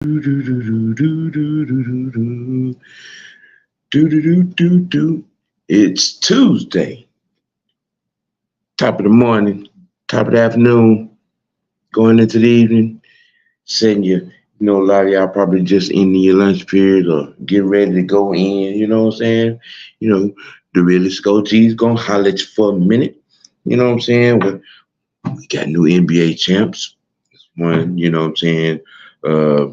Do do do do do do do do do do do do do. It's Tuesday, top of the morning, top of the afternoon, going into the evening. Setting a lot of y'all probably just ending your lunch period or getting ready to go in. You know what I'm saying? You know, the realest OG's gonna holler at you for a minute. You know what I'm saying? We got new NBA champs. One, you know what I'm saying? Uh,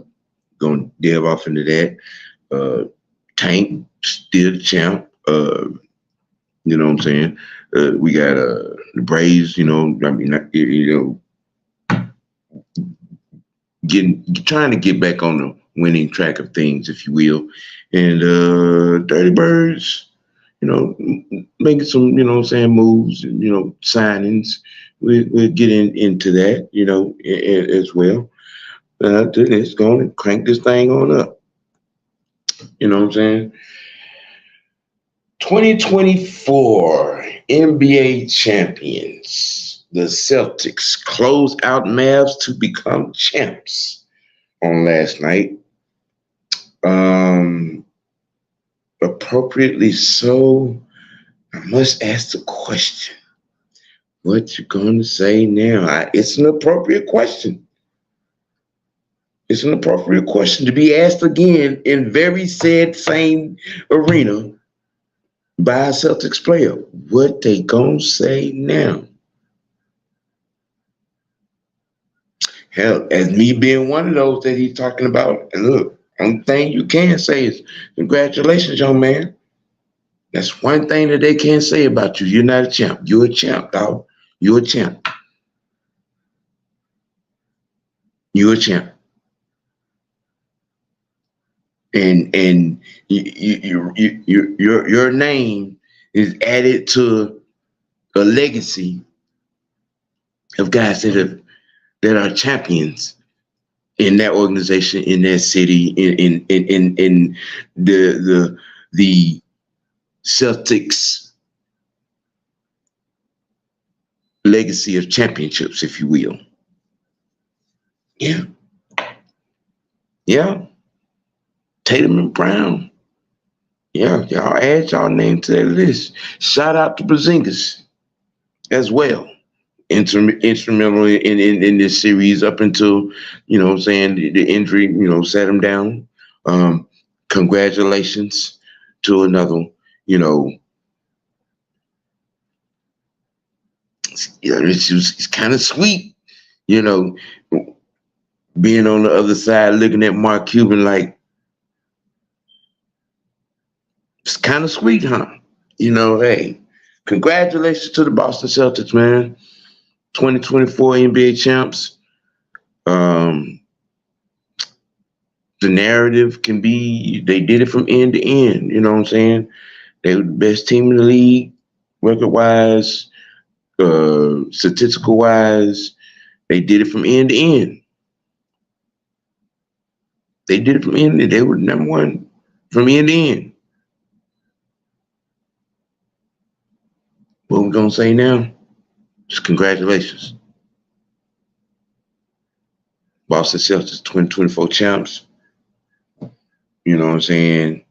gonna delve off into that. Tank still the champ. You know what I'm saying? We got the Braves. Getting trying to get back on the winning track of things, if you will. And Dirty Birds, making some, moves, signings. We'll get into that, as well. Let's go and crank this thing on up. You know what I'm saying? 2024 NBA champions. The Celtics close out Mavs to become champs on last night. Um, Appropriately so. I must ask the question. What you gonna say now? It's an appropriate question. It's an appropriate question to be asked again in very said same arena by a Celtics player. What they gonna say now? Hell, as me being one of those that he's talking about, and look, only thing you can say is congratulations, young man. That's one thing that they can't say about you. You're not a champ. You're a champ, dog. You're a champ. You're a champ. And your name is added to a legacy of guys that are champions in that organization, in that city, in the Celtics legacy of championships, if you will. Yeah. Yeah. Tatum and Brown. Yeah, y'all add y'all name to that list. Shout out to Porzingis as well. Instrumental in this series up until, what I'm saying, the injury, sat him down. Congratulations to another, it's kind of sweet, you know, being on the other side looking at Mark Cuban like, it's kind of sweet, huh? Hey, congratulations to the Boston Celtics, man. 2024 NBA champs. Um, the narrative can be they did it from end to end. You know what I'm saying? They were the best team in the league, record wise, statistical wise. They did it from end to end. They did it from end to end. They were number one from end to end. What we're gonna say now? Just congratulations. Boston Celtics 2024 champs. You know what I'm saying?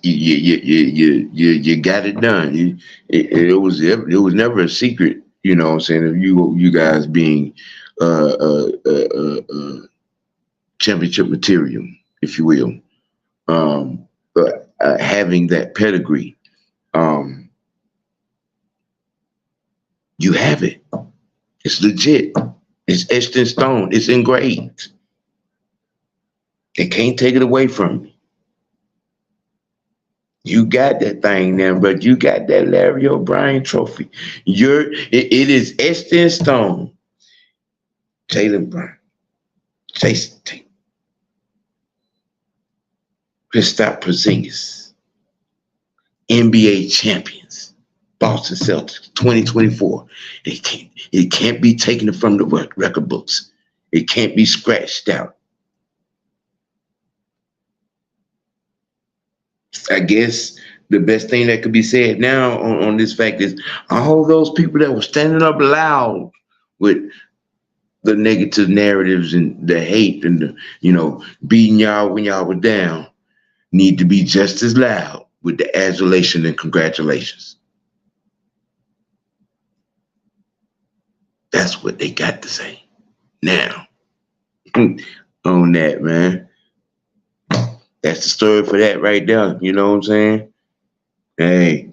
You got it done. It was never a secret. You know what I'm saying? Of you guys being championship material, if you will. But having that pedigree, you have it. It's legit. It's etched in stone. It's engraved. They can't take it away from you. You got that thing now, but you got that Larry O'Brien trophy. It is etched in stone. Taylor Brown, Jason Tatum, Kristaps Porzingis, NBA champions, Boston Celtics, 2024. It can't be taken from the record books. It can't be scratched out. I guess the best thing that could be said now on this fact is all those people that were standing up loud with the negative narratives and the hate and the, beating y'all when y'all were down need to be just as loud with the adulation and congratulations. That's what they got to say now on that, man. That's the story for that right there. You know what I'm saying? Hey,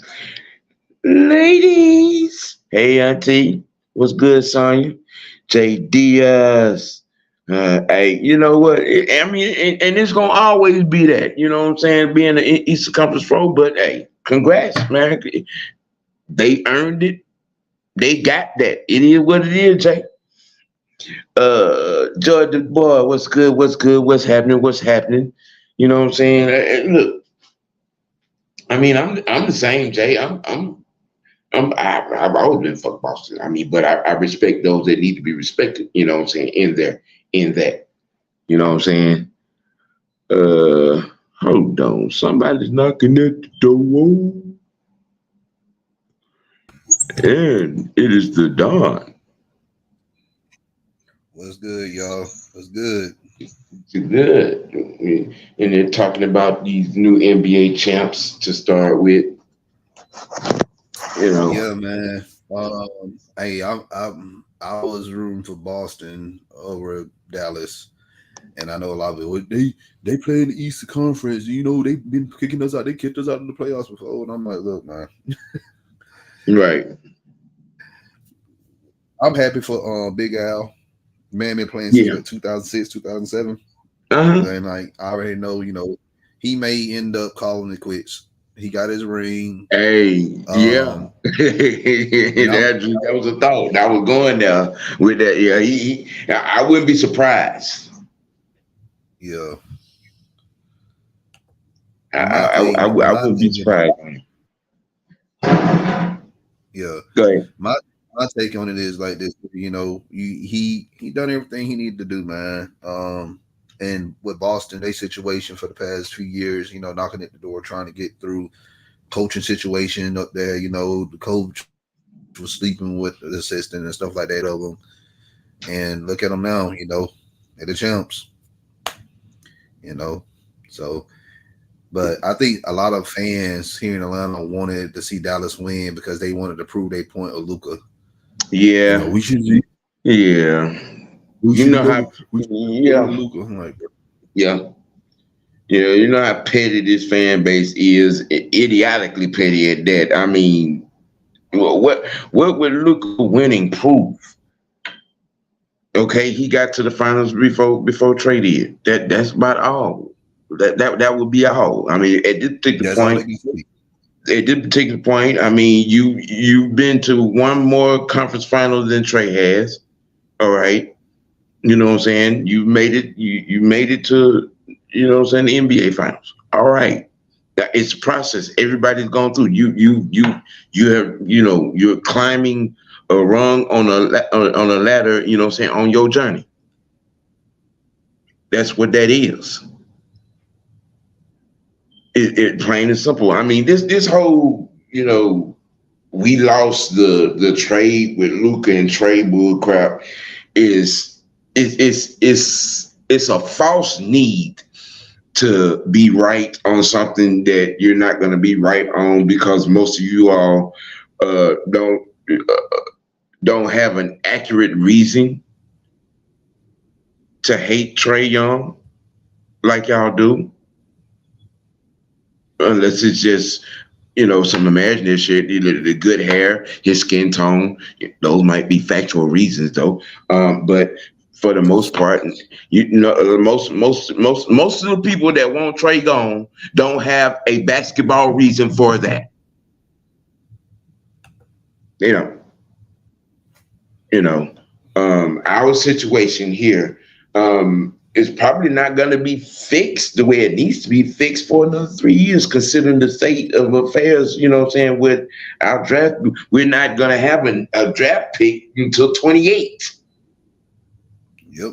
ladies. Hey, Auntie. What's good, Sonya? J. Diaz. Hey, you know what? I mean, and it's gonna always be that. You know what I'm saying? Being the Eastern Conference Pro, but hey, congrats, man. They earned it. They got that. It is what it is, Jay. Jordan, boy, what's good? What's good? What's happening? What's happening? You know what I'm saying? Look, I mean, I'm the same, Jay. I've always been fuck Boston. I mean, but I respect those that need to be respected. You know what I'm saying? In that. You know what I'm saying? Hold on. Somebody's knocking at the door. And it is the Don. What's good, y'all? What's good? It's good. And they're talking about these new NBA champs to start with. Yeah, man. Hey, I was rooting for Boston over Dallas, and I know a lot of it. They play in the Eastern Conference. You know, they've been kicking us out. They kicked us out of the playoffs before, and I'm like, look, man. Right. I'm happy for Big Al. Man, been playing since Yeah. 2006, 2007. Uh-huh. And like I already know, he may end up calling it quits. He got his ring. Hey, yeah. And I'm That was a thought. I was going there with that. Yeah, I wouldn't be surprised. yeah. I, And I wouldn't be surprised. yeah. Go ahead. My take on it is like this. He done everything he needed to do, man. And with Boston, they situation for the past few years, knocking at the door, trying to get through coaching situation up there. The coach was sleeping with the assistant and stuff like that of them. And look at them now, they're the champs. So, but I think a lot of fans here in Atlanta wanted to see Dallas win because they wanted to prove their point of Luka. Yeah. We should Yeah. we You should know go how. we should go Yeah. to Luka. I'm like, Yeah. Yeah. You know how petty this fan base is. Idiotically petty at that. I mean, what would Luka winning prove? Okay, he got to the finals before Trey did. That's about all. That would be all. I mean, at this particular that's all they point, can say. at this particular point, I mean, you've been to one more conference final than Trey has. All right, you know what I'm saying. You made it. You made it to what I'm saying, the NBA finals. All right, it's a process. Everybody's gone through. You have you're climbing a rung on a ladder. You know what I'm saying, on your journey. That's what that is. It plain and simple. I mean, this whole we lost the trade with Luca and Trey bull crap is it's a false need to be right on something that you're not going to be right on because most of you all don't have an accurate reason to hate Trey Young like y'all do, unless it's just some imaginary shit. The good hair, his skin tone, those might be factual reasons though. But for the most part, most of the people that want Trey gone don't have a basketball reason for that. You know, our situation here is probably not going to be fixed the way it needs to be fixed for another 3 years, considering the state of affairs, what I'm saying, with our draft. We're not going to have a draft pick until 28. Yep.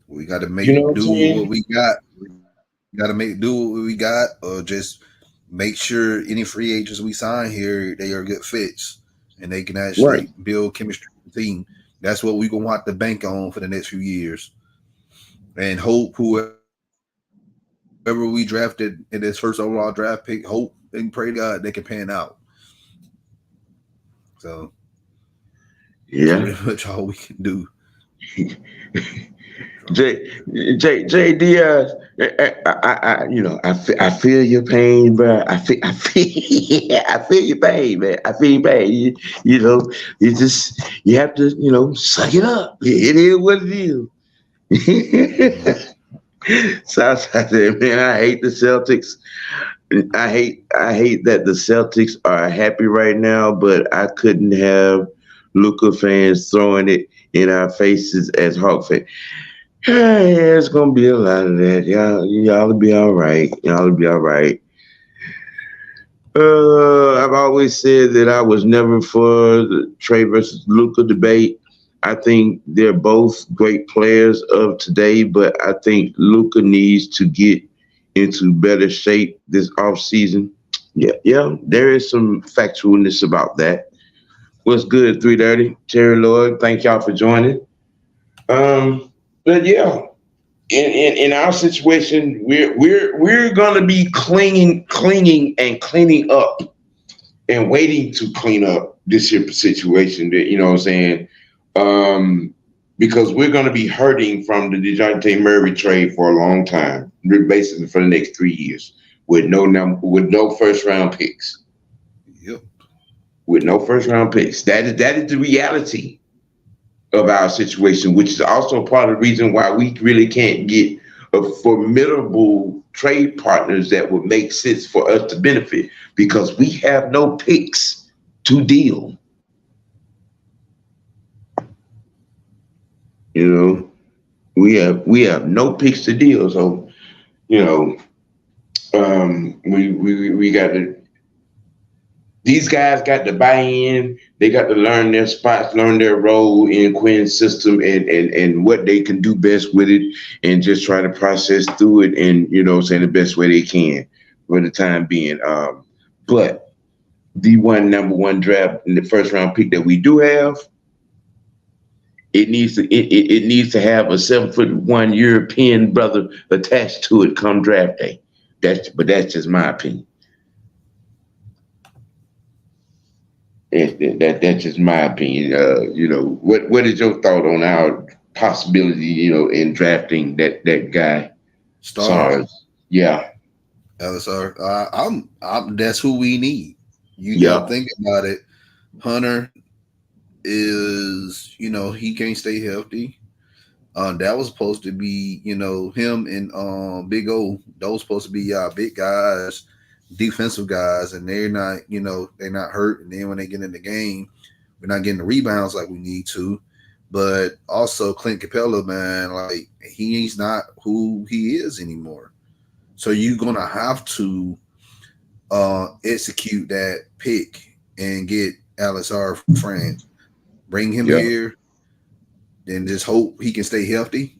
We got to You make know what I'm do with what saying? we got. We got to make do with what we got, or just make sure any free agents we sign here they are good fits and they can Right. actually build chemistry with team. That's what we're gonna have to bank on for the next few years, and hope whoever we drafted in this first overall draft pick, hope and pray to God they can pan out. So that's Yeah. pretty much all we can do. J JD, I feel your pain, bro. I feel your pain, man. I feel your pain. You know, you have to, suck it up. It is what it is. Southside said, man, I hate the Celtics. I hate that the Celtics are happy right now, but I couldn't have Luka fans throwing it in our faces as Hawk fans. Hey, it's gonna be a lot of that. Y'all will be all right. Y'all will be all right. I've always said that I was never for the Trey versus Luca debate. I think they're both great players of today, but I think Luca needs to get into better shape this offseason. Yeah, there is some factualness about that. What's good, 330? Terry Lloyd, thank y'all for joining. But yeah, in our situation, we're gonna be clinging and cleaning up and waiting to clean up this here situation. That you know what I'm saying, because we're gonna be hurting from the DeJounte Murray trade for a long time, basically for the next 3 years, with no first round picks. Yep. With no first round picks. That is the reality of our situation, which is also part of the reason why we really can't get a formidable trade partners that would make sense for us to benefit, because we have no picks to deal. You know, we have no picks to deal. So, we got to. These guys got to buy in. They got to learn their spots, learn their role in Quinn's system, and what they can do best with it, and just try to process through it, and saying the best way they can for the time being. But the number one draft in the first round pick that we do have, it needs to have a 7'1" European brother attached to it come draft day. That's just my opinion. That's just my opinion. What is your thought on our possibility, in drafting that guy? Stars. Yeah. LSR. I'm that's who we need. You Yeah. gotta think about it. Hunter is, he can't stay healthy. That was supposed to be, him and Big O. Those supposed to be big guys, defensive guys, and they're not, they're not hurt. And then when they get in the game, we're not getting the rebounds like we need to. But also Clint Capella, man, like he's not who he is anymore. So you're gonna have to execute that pick and get LSR from France. Bring him here, then just hope he can stay healthy,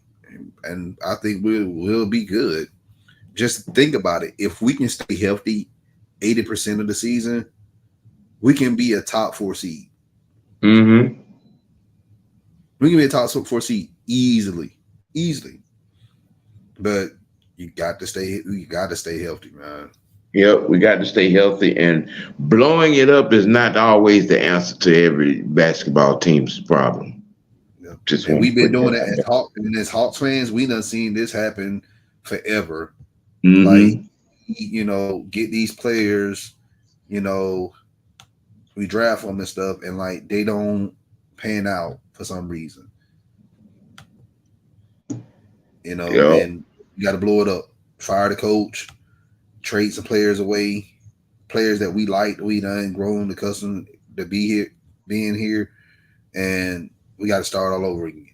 and I think we'll be good. Just think about it. If we can stay healthy 80% of the season, we can be a top 4 seed. Mm-hmm. We can be a top 4 seed easily. But you got to stay healthy, man. Yep, we got to stay healthy, and blowing it up is not always the answer to every basketball team's problem. Yep. And we've been doing it as Hawks fans. We done seen this happen forever. Mm-hmm. Like, get these players, we draft them and stuff, and like they don't pan out for some reason. And you got to blow it up. Fire the coach, trade some players away, players that we like, we done grown accustomed to being here, and we got to start all over again.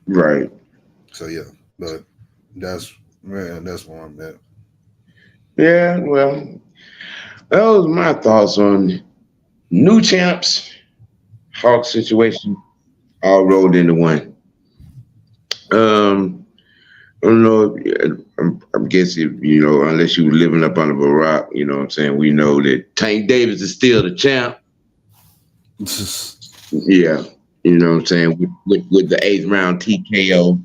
Right. So yeah, but that's where I'm at. Yeah, well, those are my thoughts on new champs, Hawks situation, all rolled into one. I don't know. I'm guessing, unless you were living up under a rock, you know what I'm saying? We know that Tank Davis is still the champ. Yeah. You know what I'm saying? With the 8th round TKO.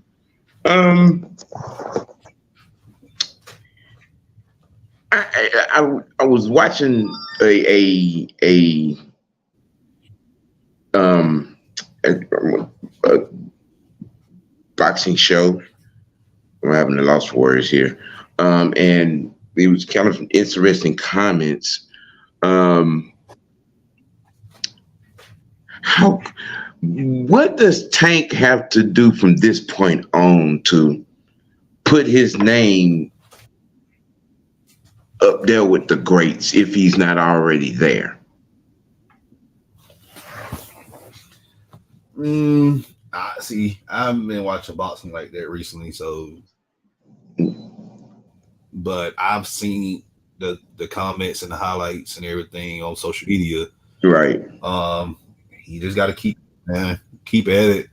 I was watching a um a, a boxing show. I'm having a lost for words here. And it was kind of interesting comments. Um, how what does Tank have to do from this point on to put his name up there with the greats if he's not already there? I see. I haven't been watching boxing like that recently, so but I've seen the comments and the highlights and everything on social media. Right. He just got to keep at it.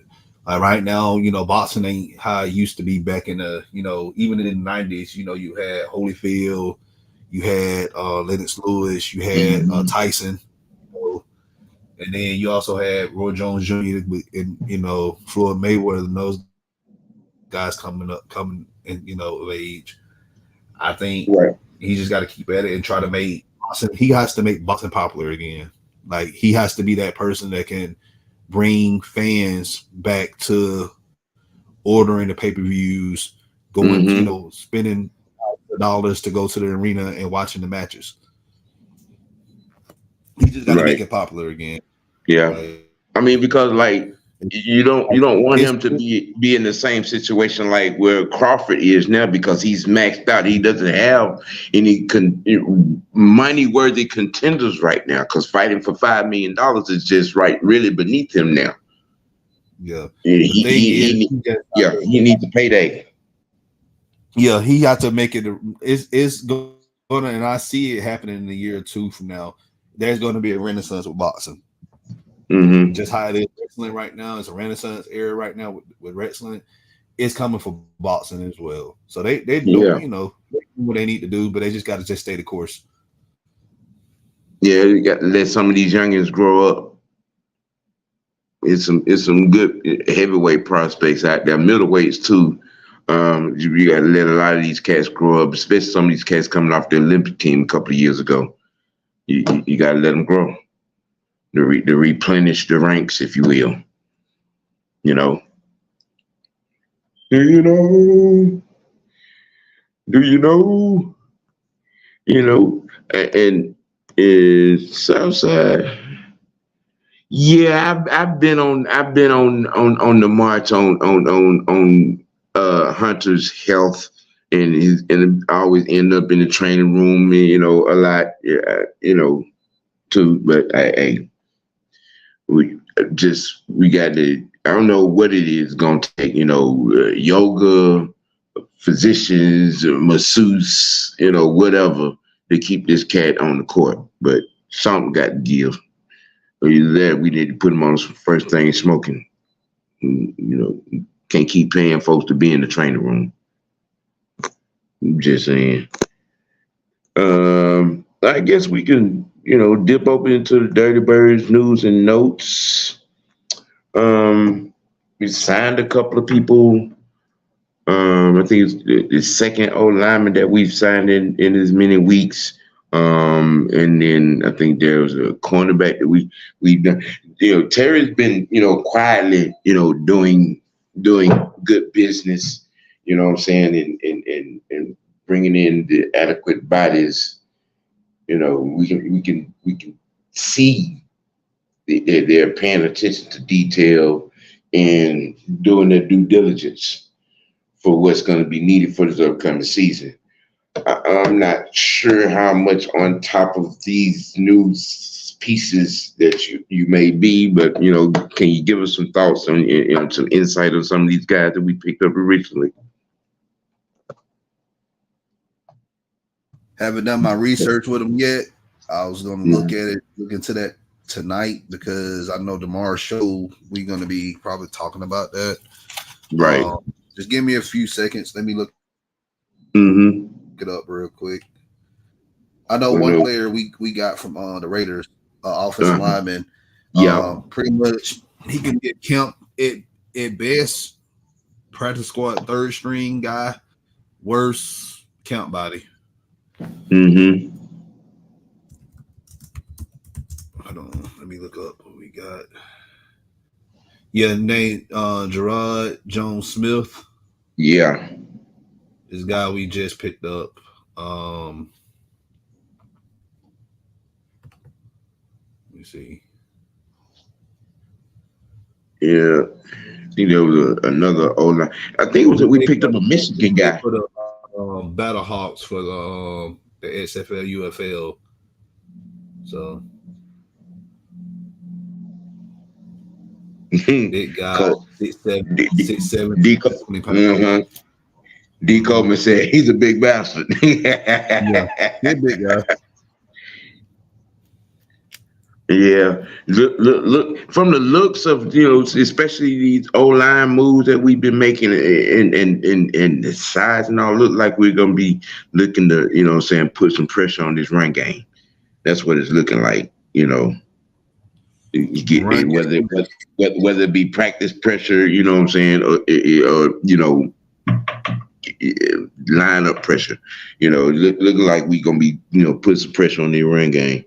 Like right now, boxing ain't how it used to be back in the, even in the 90s. You had Holyfield, you had Lennox Lewis, you had Tyson, and then you also had Roy Jones Jr. and Floyd Mayweather and those guys coming of age. I think Right. he just got to keep at it and try to make boxing. He has to make boxing popular again. Like he has to be that person that can bring fans back to ordering the pay-per-views, going, spending dollars to go to the arena and watching the matches. He just got to make it popular again. Yeah. I mean, because like you don't want him to be in the same situation like where Crawford is now, because he's maxed out. He doesn't have any money-worthy contenders right now, because fighting for $5 million is just really beneath him now. Yeah. He needs a payday. Yeah, he got to make it. It's gonna, and I see it happening in a year or two from now. There's going to be a renaissance with boxing. Mm-hmm. Just how it is wrestling right now, it's a renaissance era right now with wrestling. It's coming for boxing as well. So they know, what they need to do, but they just got to just stay the course. Yeah, you got to let some of these youngins grow up. It's some good heavyweight prospects out there, middleweights too. You got to let a lot of these cats grow up, especially some of these cats coming off the Olympic team a couple of years ago. You got to let them grow. To replenish the ranks, if you will. Do you know? Do you know? And Southside. Yeah, I've been on the march on Hunter's health, and I always end up in the training room, a lot, too. But we got to, I don't know what it is going to take, yoga, physicians, masseuse, whatever, to keep this cat on the court. But something got to give. Either that, we need to put him on some first thing smoking. Can't keep paying folks to be in the training room. I'm just saying. I guess we can, dip over into the Dirty Birds news and notes. We signed a couple of people. I think it's the second O lineman that we've signed in as many weeks. And then I think there was a cornerback that we've done. Terry's been, quietly, doing good business. You know what I'm saying, and bringing in the adequate bodies. We can see they're paying attention to detail and doing their due diligence for what's going to be needed for this upcoming season. I'm not sure how much on top of these news pieces that you may be, but can you give us some thoughts on some insight on some of these guys that we picked up originally? Haven't done my research with them yet. I was going to look into that tonight, because I know tomorrow's show we're going to be probably talking about that. Right. Just give me a few seconds. Let me look Mm-hmm. Get up real quick. I know Well, one no. player we got from the Raiders, offensive Uh-huh. lineman. Yeah. Pretty much he can get Kemp at best, practice squad third string guy. Worst count body. Mm-hmm. Hold on, let me look up what we got. Yeah, name Gerard Jones Smith. Yeah. This guy we just picked up. Let me see. Yeah. I think there was another old line. I think it was we picked up a Michigan guy. For the Battle Hawks for the XFL UFL. So big guy, Cole, 6'7", D, D, 6'7", D, 20 pounds. uh-huh. D. Mm-hmm. Coleman said he's a big bastard. Yeah, he's a big guy. Yeah, look. From the looks of especially these O line moves that we've been making, and the size and all, look like we're gonna be looking to, put some pressure on this run game. That's what it's looking like. You get Run game. whether it be practice pressure, or line up pressure. Looking like we're gonna be, put some pressure on the run game.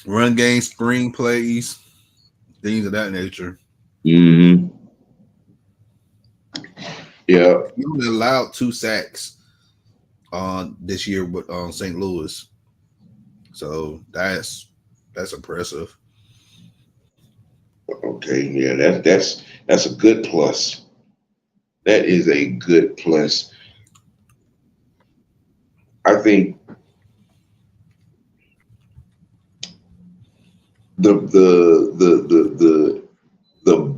Run game, screen plays, things of that nature. Mm-hmm. Yeah. He only allowed 2 sacks this year with St. Louis, so that's impressive. Okay. Yeah. That's a good plus. That is a good plus. I think the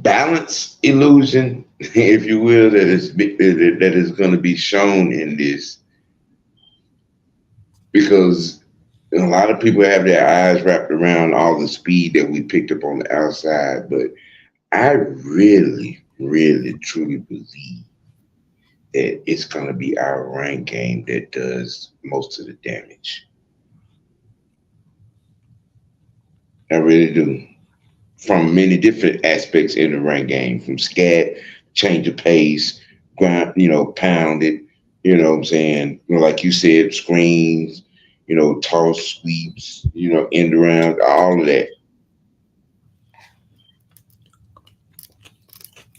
balance illusion, if you will, that is going to be shown in this, because a lot of people have their eyes wrapped around all the speed that we picked up on the outside, but I really, really, truly believe that it's going to be our run game that does most of the damage. I really do. From many different aspects in the run game, from scat, change of pace, grind, pound it, what I'm saying? Like you said, screens, toss sweeps, end around, all of that.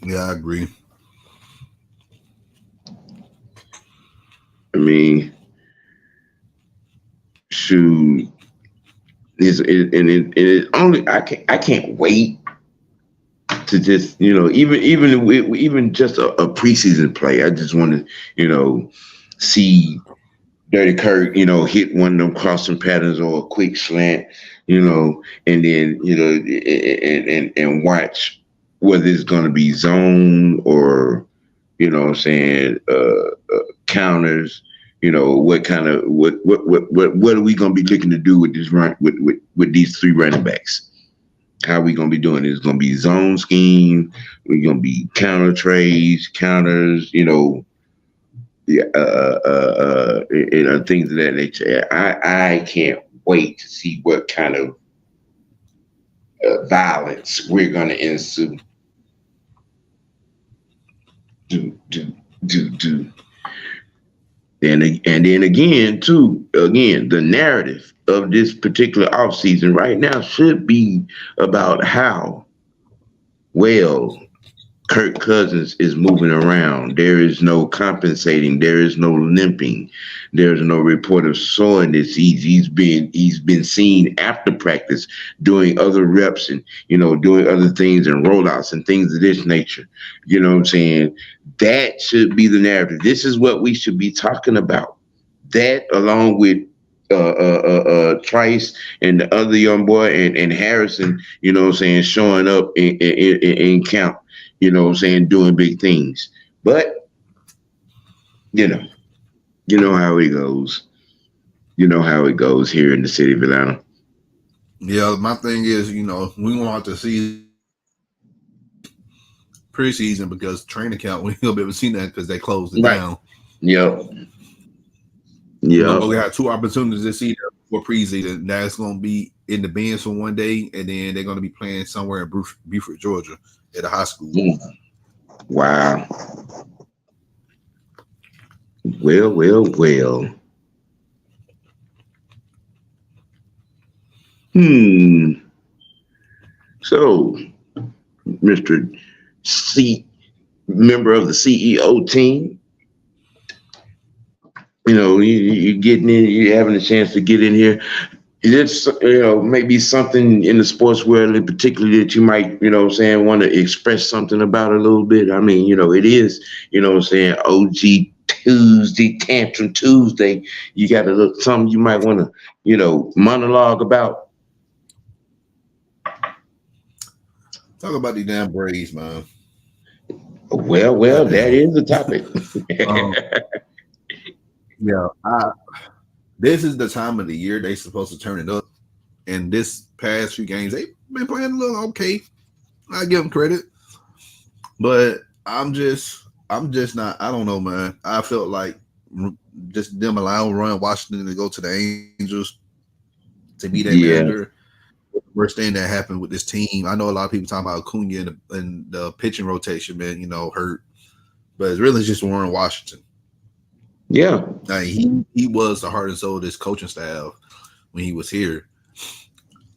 Yeah, I agree. I mean, shoot, it only I can't wait to just even just a preseason play. I just want to see Dirty Kirk hit one of them crossing patterns or a quick slant, and then and watch whether it's going to be zone or what I'm saying, counters. What kind of what are we going to be looking to do with this run with these 3 running backs? How are we going to be doing it? It's going to be zone scheme. We're going to be counter trades, counters. Yeah, things of that nature. I can't wait to see what kind of violence we're going to ensue. Do. And then again, the narrative of this particular offseason right now should be about how well Kirk Cousins is moving around. There is no compensating. There is no limping. There is no report of soreness. He's been seen after practice doing other reps and doing other things and rollouts and things of this nature. You know what I'm saying? That should be the narrative. This is what we should be talking about. That along with Trice and the other young boy and Harrison, showing up in camp, doing big things. But, you know how it goes. You know how it goes here in the city of Atlanta. Yeah, my thing is, we want to see preseason because training camp we ain't gonna be able to see that because they closed it Right. down. Yep. We're Yep. gonna have 2 opportunities this season for preseason. That's gonna be in the Benz for one day, and then they're gonna be playing somewhere in Beaufort, Georgia, at a high school. Wow. Well. So, Mr. C, member of the CEO team, you're getting in, you're having a chance to get in here. It's, maybe something in the sports world in particular that you might, want to express something about a little bit. I mean, it is, OG Tuesday, Tantrum Tuesday. You got to look something you might want to, monologue about. Talk about the damn Braves, man. Well, that is the topic. Yeah, this is the time of the year they're supposed to turn it up. And this past few games, they've been playing a little okay. I give them credit, but I'm just not. I don't know, man. I felt like just them allowing Ryan Washington to go to the Angels to be that manager. Worst thing that happened with this team. I know a lot of people talking about Acuna and the pitching rotation, man. Hurt, but it's really just Warren Washington. Yeah, he was the heart and soul of this coaching staff when he was here.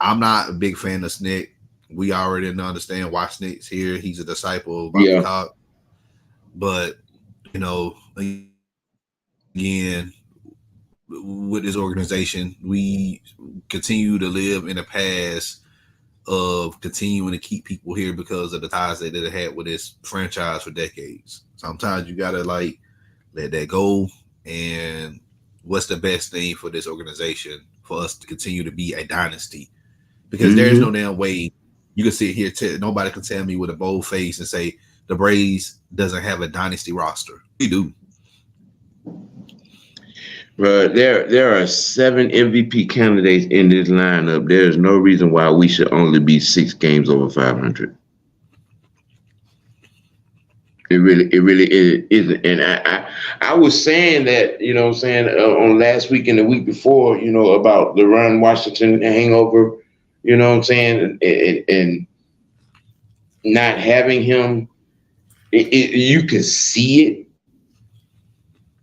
I'm not a big fan of Snick. We already understand why Snick's here. He's a disciple of Bobby Cox. But, again, with this organization, we continue to live in the past of continuing to keep people here because of the ties that they had with this franchise for decades. Sometimes you got to, let that go. And what's the best thing for this organization for us to continue to be a dynasty? Because there's no damn way you can sit here. Nobody can tell me with a bold face and say the Braves doesn't have a dynasty roster. We do. But there are 7 MVP candidates in this lineup. There's no reason why we should only be 6 games over 500. It really isn't. And I was saying that, on last week and the week before, about the Ron Washington hangover, and not having him, you can see it.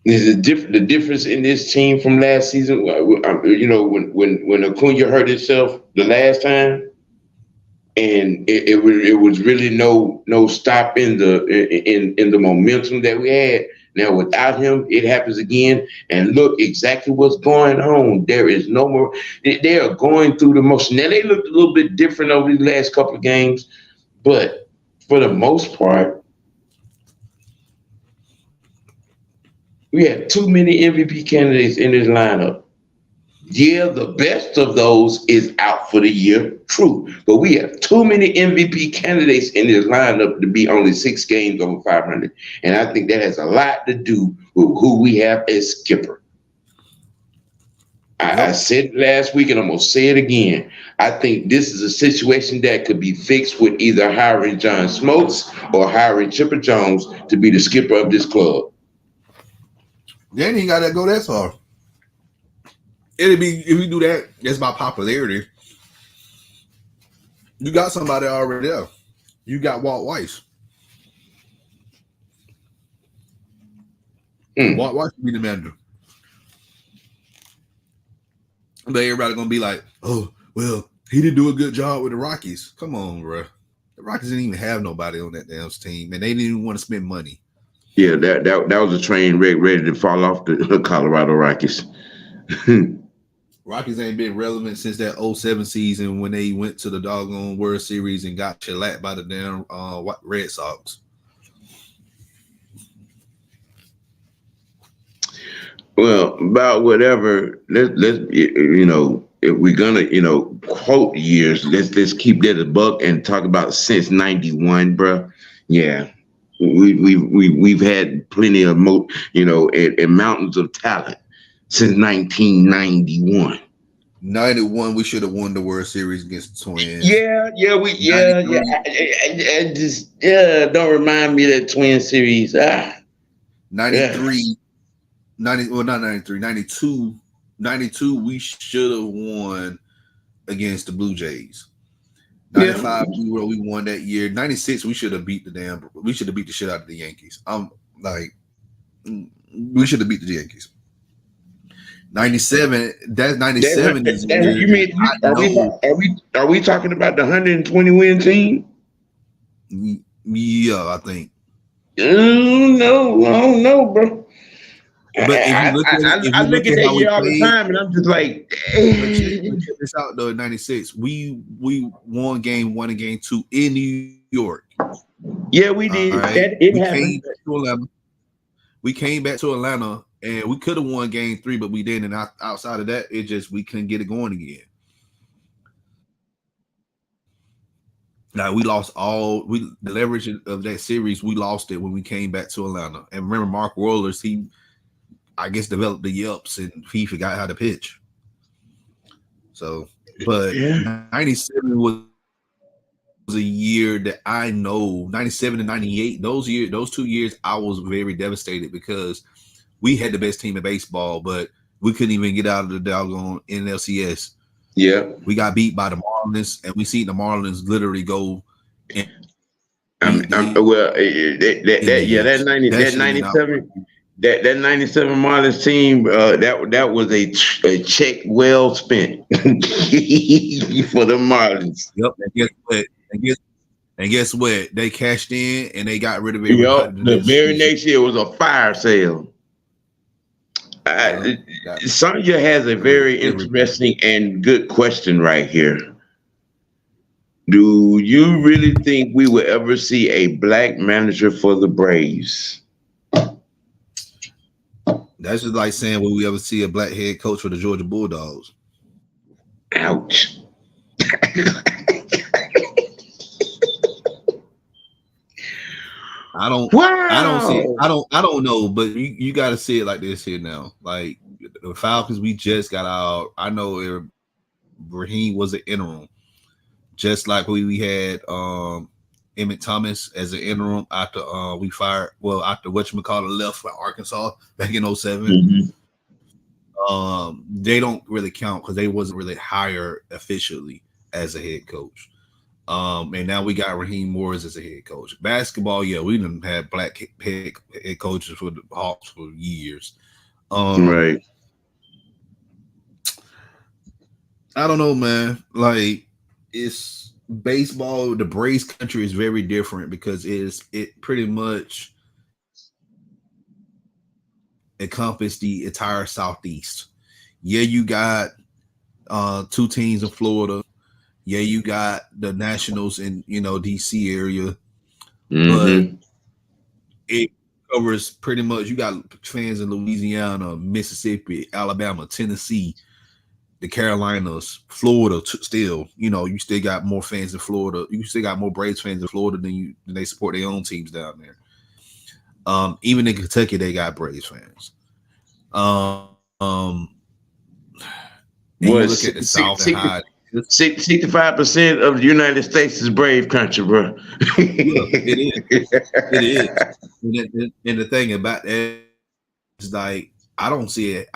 There's the difference in this team from last season. When Acuna hurt himself the last time, and it was really no stop in the momentum that we had. Now without him, it happens again. And look exactly what's going on. There is no more. They are going through the motion. Now they looked a little bit different over the last couple of games, but for the most part, we have too many MVP candidates in this lineup. Yeah, the best of those is out for the year, true. But we have too many MVP candidates in this lineup to be only 6 games over 500. And I think that has a lot to do with who we have as skipper. I said it last week and I'm going to say it again. I think this is a situation that could be fixed with either hiring John Smoltz or hiring Chipper Jones to be the skipper of this club. Then you got to go that far. It'd be, if we do that, it's by popularity. You got somebody already there. You got Walt Weiss. Walt Weiss will be the manager. But everybody gonna be like, oh, well, he didn't do a good job with the Rockies. Come on, bro. The Rockies didn't even have nobody on that damn team, and they didn't even want to spend money. Yeah, that was a train ready to fall off the Colorado Rockies. Rockies ain't been relevant since that 07 season when they went to the doggone World Series and got shellacked by the damn Red Sox. Well, about whatever, let's if we're gonna quote years, let's keep that a buck and talk about since '91, bro. Yeah, we've had plenty of and mountains of talent since 1991. 91, we should have won the World Series against the Twins. Don't remind me of that Twin series. 93, not 93, 92. 92, we should have won against the Blue Jays. 95, we won that year. 96, we should have beat the shit out of the Yankees. We should have beat the Yankees. 97, that's 97 is you mean are we talking about the 120 win team? Yeah, I think. No, I don't know, bro. But if you look at I look at that year all the time, and I'm just like, check this out though. In '96, we won game 1 and game 2 in New York. Yeah, we did. Right? It happened. We came back to Atlanta, and we could have won game 3, but we didn't. And outside of that, we couldn't get it going again. Now we lost the leverage of that series. We lost it when we came back to Atlanta. And remember, Mark Wohlers, he, I guess, developed the yips and he forgot how to pitch. So, but 97 was a year that I know. 97 and 98, those 2 years, I was very devastated because we had the best team in baseball, but we couldn't even get out of the doggone NLCS. Yeah, we got beat by the Marlins, and we seen the Marlins literally go. That 97 Marlins team, that was a check well spent for the Marlins. Yep, and guess what? They cashed in and they got rid of it. Yep, the very next year was a fire sale. Sonya has a very interesting and good question right here. Do you really think we will ever see a black manager for the Braves? That's just like saying, will we ever see a black head coach for the Georgia Bulldogs? Ouch. I don't know, but you got to see it like this here now. Like the Falcons, we just got out. I know Raheem was an interim, just like we had Emmett Thomas as an interim after we fired. Well, after whatchamacallit left for Arkansas back in 07. Mm-hmm. They don't really count because they wasn't really hired officially as a head coach. And now we got Raheem Morris as a head coach. Basketball, yeah, we done had black head coaches for the Hawks for years. Right. I don't know, man. Like, it's baseball. The Braves country is very different because it pretty much encompassed the entire Southeast. Yeah, you got 2 teams in Florida. Yeah, you got the Nationals in, DC area, but it covers pretty much. You got fans in Louisiana, Mississippi, Alabama, Tennessee, the Carolinas, Florida. Still, you still got more fans in Florida. You still got more Braves fans in Florida than they support their own teams down there. Even in Kentucky, they got Braves fans. You look at the South and how 65% of the United States is Brave country, bro. It is. And the thing about that is, like, I don't see it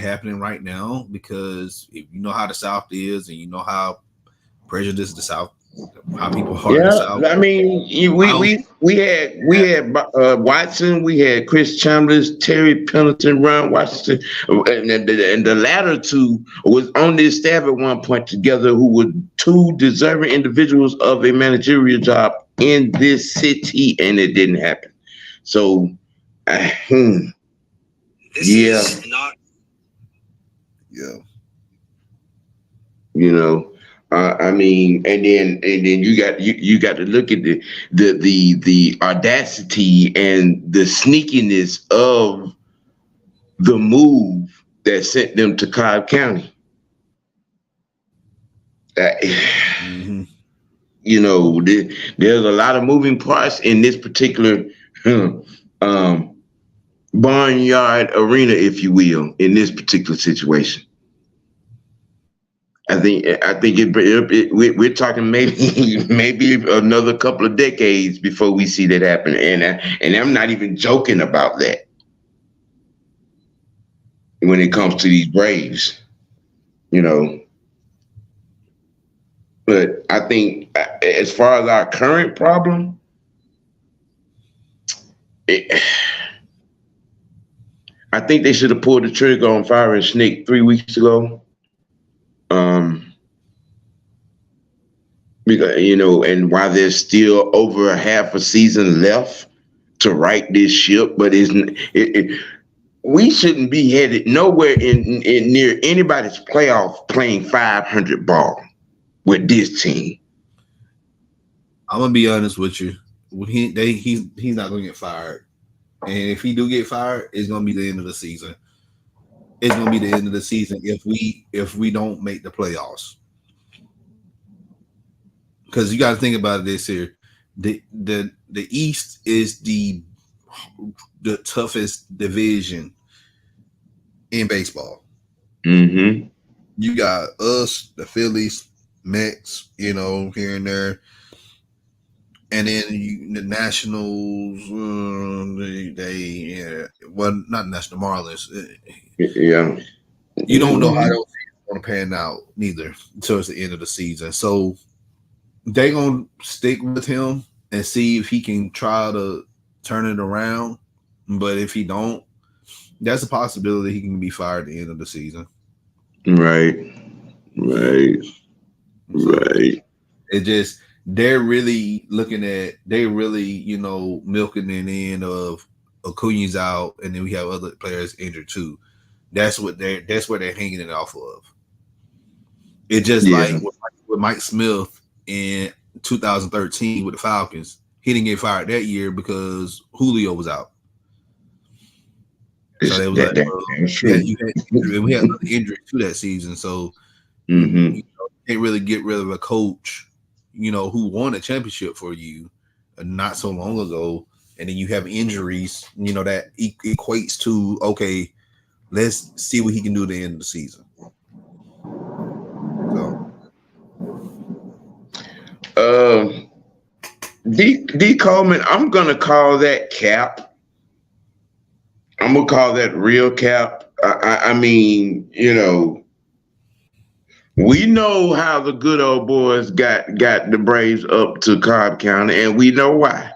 happening right now because if you know how the South is and you know how prejudiced the South, how people are in the South. I mean, we had Watson, we had Chris Chambers, Terry Pendleton, Ron Washington, and the latter two was on this staff at one point together, who were 2 deserving individuals of a managerial job in this city, and it didn't happen. So, Is not. Yeah. I mean, and then you got to look at the audacity and the sneakiness of the move that sent them to Cobb County. There's a lot of moving parts in this particular barnyard arena, if you will, in this particular situation. I think we're talking maybe another couple of decades before we see that happen, and I'm not even joking about that. when it comes to these Braves, you know. But I think as far as our current problem, I think they should have pulled the trigger on firing Snake 3 weeks ago. Because, and while there's still over a half a season left to right this ship, but we shouldn't be headed nowhere in near anybody's playoff playing 500 ball with this team. I'm gonna be honest with you. He's not gonna get fired, and if he do get fired, it's gonna be the end of the season. It's gonna be the end of the season if we don't make the playoffs. Because you got to think about this here. The East is the toughest division in baseball. Mm-hmm. You got us, the Phillies, Mets, here and there, and then the Nationals. Not National Marlins. Yeah, you don't know how those things are going to pan out neither towards the end of the season. So they're going to stick with him and see if he can try to turn it around. But if he don't, that's a possibility he can be fired at the end of the season. Right. It just, they're really looking at, milking it in of Acuña's out, and then we have other players injured too. That's where they're hanging it off of. It just like with Mike Smith in 2013 with the Falcons, he didn't get fired that year because Julio was out. So they was we had another injury to that season. So you can't really get rid of a coach, who won a championship for you not so long ago, and then you have injuries, that equates to, okay, let's see what he can do at the end of the season. D Coleman, I'm gonna call that cap. I'm gonna call that real cap. I mean, we know how the good old boys got the Braves up to Cobb County, and we know why.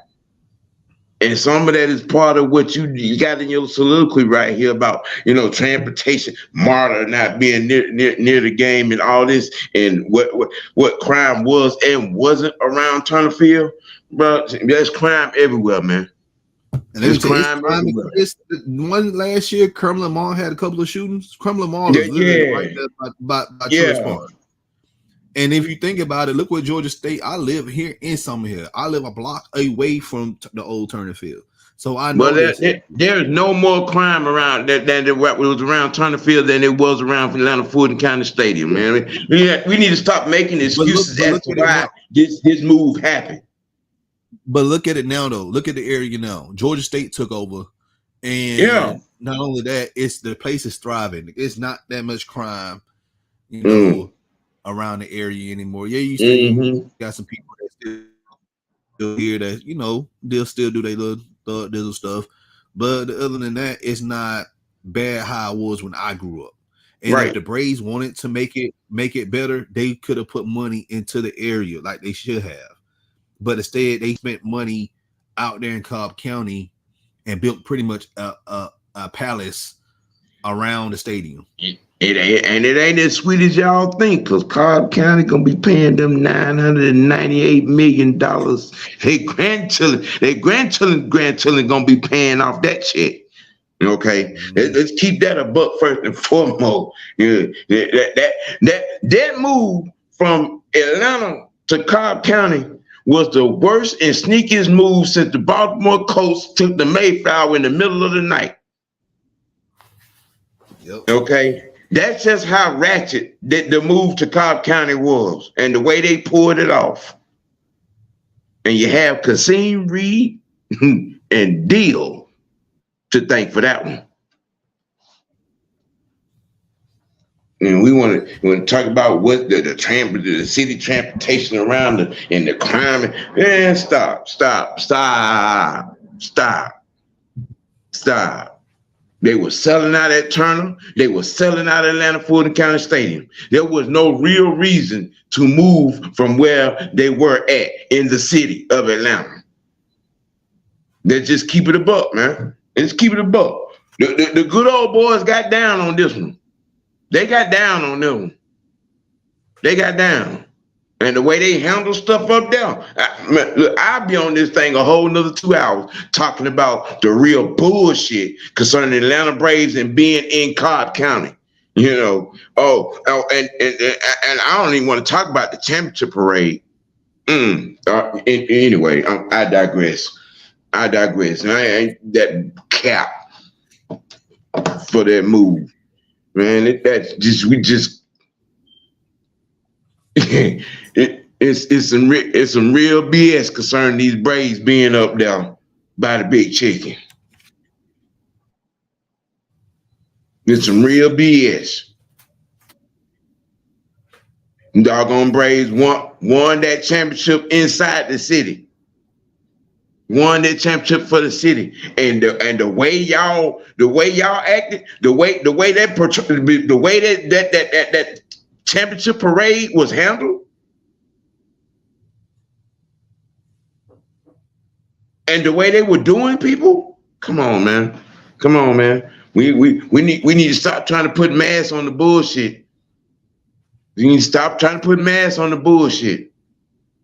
And some of that is part of what you got in your soliloquy right here about, transportation, Marta not being near the game and all this, and what crime was and wasn't around Turner Field. But there's crime everywhere, man. And there's crime everywhere. One last year, Kerm Lamar had a couple of shootings. Kerm Lamar was literally right there by Truist Park. And if you think about it, look what Georgia State. I live here in Summerhill. I live a block away from the old Turner Field, so I know. Well, there's no more crime around than what was around Turner Field than it was around Atlanta Fulton County Stadium, man. We need to stop making excuses as to why this move happened. But look at it now, though. Look at the area now. Georgia State took over, and not only that, it's the place is thriving. It's not that much crime, around the area anymore. Yeah, you still got some people that still here that they'll still do their little stuff, but other than that, it's not bad how it was when I grew up. And if the Braves wanted to make it better, they could have put money into the area like they should have. But instead, they spent money out there in Cobb County and built pretty much a palace around the stadium. It ain't as sweet as y'all think, because Cobb County gonna be paying them $998 million. Their grandchildren gonna be paying off that check. Okay, let's keep that a buck first and foremost. That move from Atlanta to Cobb County was the worst and sneakiest move since the Baltimore Colts took the Mayflower in the middle of the night. Okay. That's just how ratchet the move to Cobb County was and the way they pulled it off. And you have Kasim Reed and Deal to thank for that one. And we want to talk about what the city transportation around and the crime. Man, stop. They were selling out at Turner. They were selling out at Atlanta Fulton County Stadium. There was no real reason to move from where they were at in the city of Atlanta. Let's just keep it a buck, man. Let's keep it a buck. The good old boys got down on this one. They got down on this one. They got down. And the way they handle stuff up there, I'll be on this thing a whole nother 2 hours talking about the real bullshit concerning the Atlanta Braves and being in Cobb County. You know, and I don't even want to talk about the championship parade. Anyway, I digress. And I ain't that cap for that move, man. That's just it's some real BS concerning these Braves being up there by the big chicken. It's some real BS. Doggone Braves won that championship inside the city. Won that championship for the city, and the way y'all acted, the way that championship parade was handled, and the way they were doing people. Come on, man. We need to stop trying to put masks on the bullshit. We need to stop trying to put masks on the bullshit.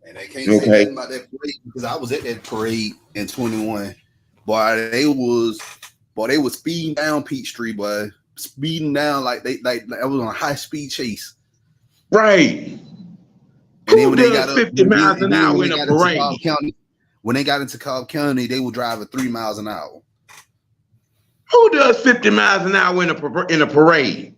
And they can't say nothing about that parade because I was at that parade in 21. Boy, they was speeding down Peachtree, boy. Speeding down like I was on a high speed chase. Right. And then when they got 50 miles an hour in a parade. When they got into Cobb County, they were driving 3 miles an hour. Who does 50 miles an hour in a parade?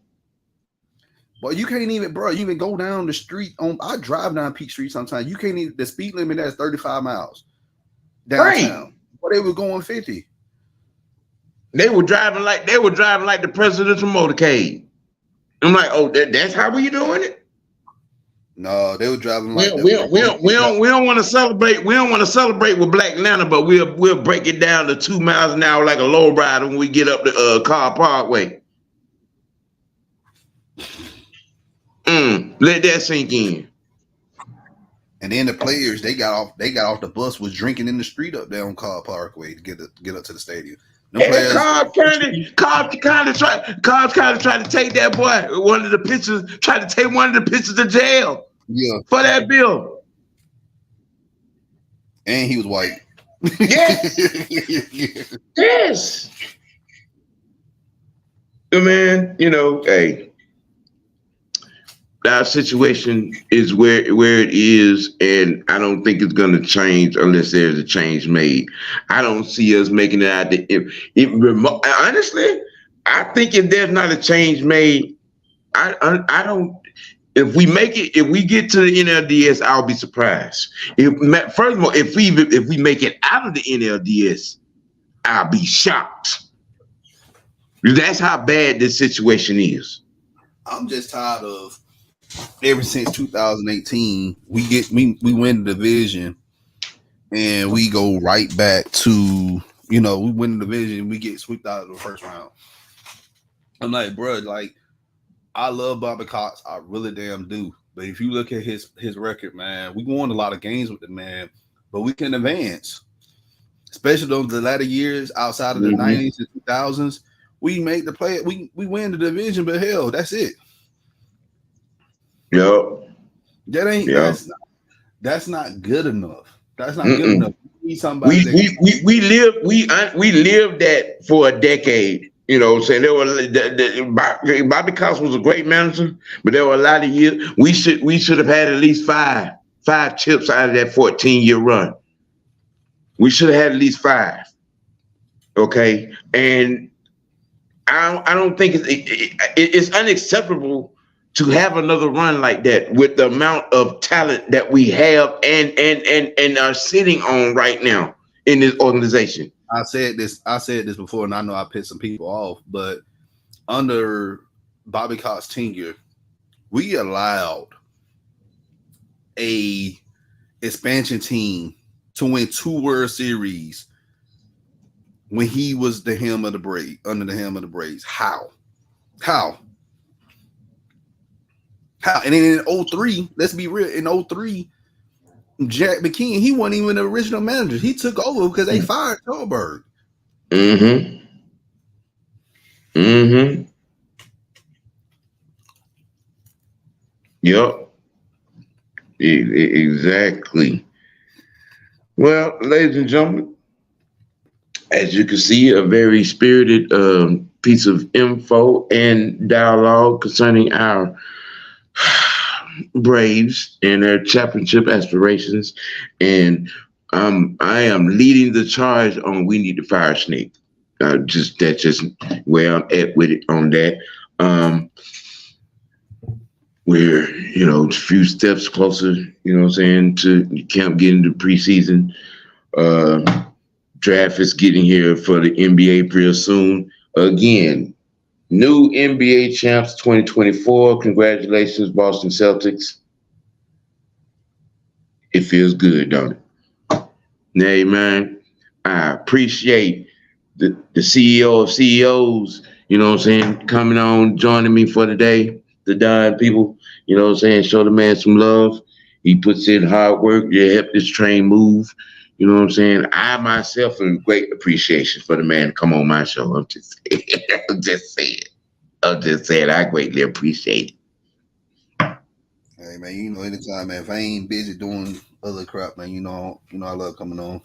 But you can't even, bro. You even go down the street I drive down Peach Street sometimes. You can't even. The speed limit there is 35 miles downtown. Right. But they were going 50. They were driving like the presidential motorcade. I'm like, oh, that's how we doing it? No, they were driving like we don't want to celebrate. We don't want to celebrate with Black Atlanta, but we'll break it down to 2 miles an hour like a low rider when we get up the Carr Parkway. Let that sink in. And then the players they got off the bus was drinking in the street up there on Carr Parkway to get up to the stadium. Cobb County tried to take that boy tried to take one of the pictures to jail. Yeah. For that bill. And he was white. Yes. Yes. Man, hey. Our situation is where it is, and I don't think it's going to change unless there's a change made. I don't see us making it out. Honestly, I think if there's not a change made, I don't. If we get to the NLDS, I'll be surprised. First of all, if we make it out of the NLDS, I'll be shocked. That's how bad this situation is. I'm just tired of. Ever since 2018, we win the division, and we go right back to we win the division, we get swept out of the first round. I'm like, bro, like I love Bobby Cox, I really damn do. But if you look at his record, man, we won a lot of games with the man, but we can advance, especially those the latter years outside of the 90s and 2000s. We make the play, we win the division, but hell, that's it. Yep. That's not good enough. That's not good enough. We need somebody. We lived that for a decade. Saying there were Bobby Cox was a great manager, but there were a lot of years we should have had at least five chips out of that 14-year run. We should have had at least 5. Okay, and I don't think it's unacceptable to have another run like that with the amount of talent that we have and are sitting on right now in this organization. I said this before, and I know I pissed some people off, but under Bobby Cox's tenure, we allowed a expansion team to win 2 World Series when he was the hem of the braid, under the hem of the braids. How? And then in 03, let's be real, in 03, Jack McKeon, he wasn't even the original manager. He took over because they fired Tolberg. Mm-hmm. Yep. Exactly. Well, ladies and gentlemen, as you can see, a very spirited piece of info and dialogue concerning our Braves and their championship aspirations. And I am leading the charge on we need to fire Snake. That's just where I'm at with it on that. We're, a few steps closer, to camp getting to preseason. Draft is getting here for the NBA real soon. Again, new NBA champs 2024. Congratulations, Boston Celtics. It feels good, don't it? Hey, man, I appreciate the CEO of CEOs, coming on, joining me for the day. The Don people, show the man some love. He puts in hard work to help this train move. I myself have great appreciation for the man to come on my show. I'm just saying. I greatly appreciate it. Hey man, anytime, man. If I ain't busy doing other crap, man, I love coming on.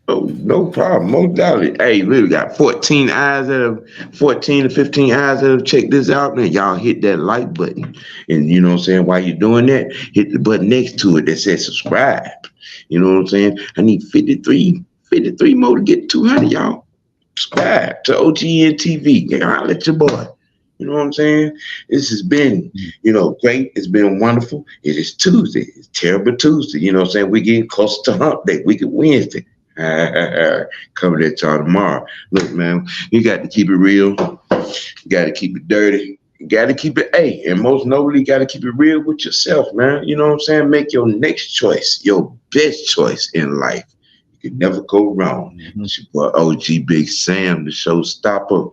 Oh, no problem. Most definitely. Hey, we got 14 to 15 eyes that have checked this out, man. Y'all hit that like button. And while you're doing that, hit the button next to it that says subscribe. I need 53 more to get 200, y'all. Subscribe to OGN TV. I'll let your boy. You know what I'm saying? This has been, great. It's been wonderful. It is Tuesday. It's Terrible Tuesday. We're getting close to Hump Day. We get Wednesday. Cover that y'all tomorrow. Look, man, you got to keep it real. You got to keep it dirty. You got to keep it and most notably, you got to keep it real with yourself, man. You know what I'm saying? Make your next choice your best choice in life. You can never go wrong. It's your boy OG Big Sam, the showstopper.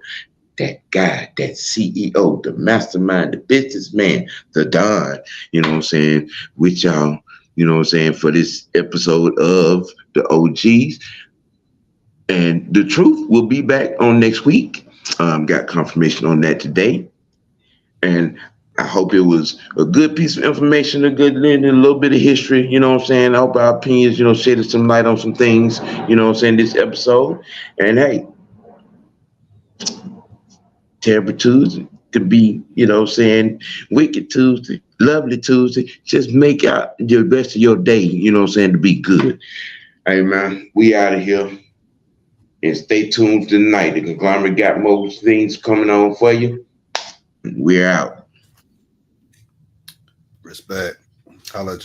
That guy, that CEO, the mastermind, the businessman, the Don, with y'all, for this episode of the OGs. And the truth will be back on next week. Got confirmation on that today. And I hope it was a good piece of information, a little bit of history, I hope our opinions, shed some light on some things, this episode. And hey, Terrible Tuesday could be, Wicked Tuesday, Lovely Tuesday. Just make out the rest of your day, to be good. Hey, man, we out of here. And stay tuned tonight. The Conglomerate got more things coming on for you. We're out. Respect. Holla at y'all.